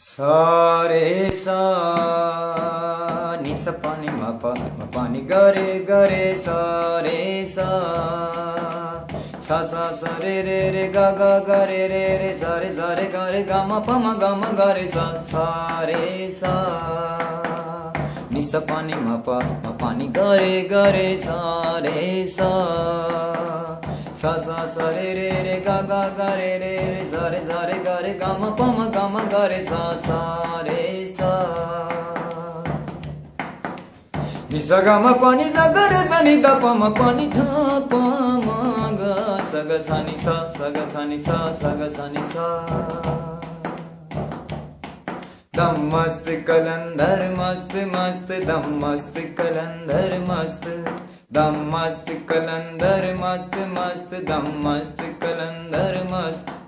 सा रे सा नि सा पा नि मा पा नि ग रे सा रे सा सा रे ग रे सा रे ग रे ग म ग रे सा रे सा नि सा पा नि मा पा नि ग रे सा रे सा सा रे ग रे सा रे ग रे ग म ग रे सा रे सा नि सा ग म प नि सा ग रे सा नि द प म प नि ध प म ग स ग सा नि सा स ग सा नि सा स ग सा नि सा दम मस्त कलंदर मस्त मस्त दम मस्त कलंदर मस्त दम मस्त कलंदर मस्त मस्त दम मस्त कलंदर मस्त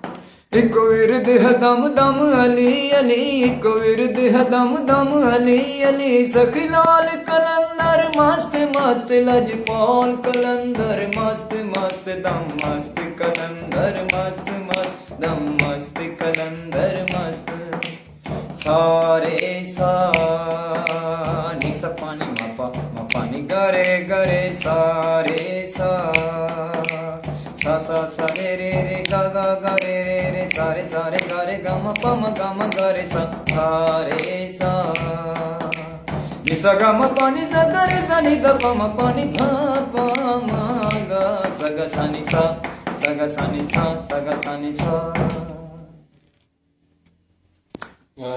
एक विरद है दम दम अली अली एक विरद है दम दम अली अली सखलाल कलंदर मस्त मस्त लजपाल कलंदर मस्त मस्त दम मस्त कलंदर मस्त मस्त दम मस्त कलंदर मस्त सा रे सा नि सा पा नि मा पा नि ग रे सा रे सा सा रे ग रे सा रे ग रे ग म ग रे सा रे सा नि सा ग म पा नि सा ग रे सा नि द प म पा नि ध प म ग स ग सा नि सा स ग सा नि सा स ग सा नि सा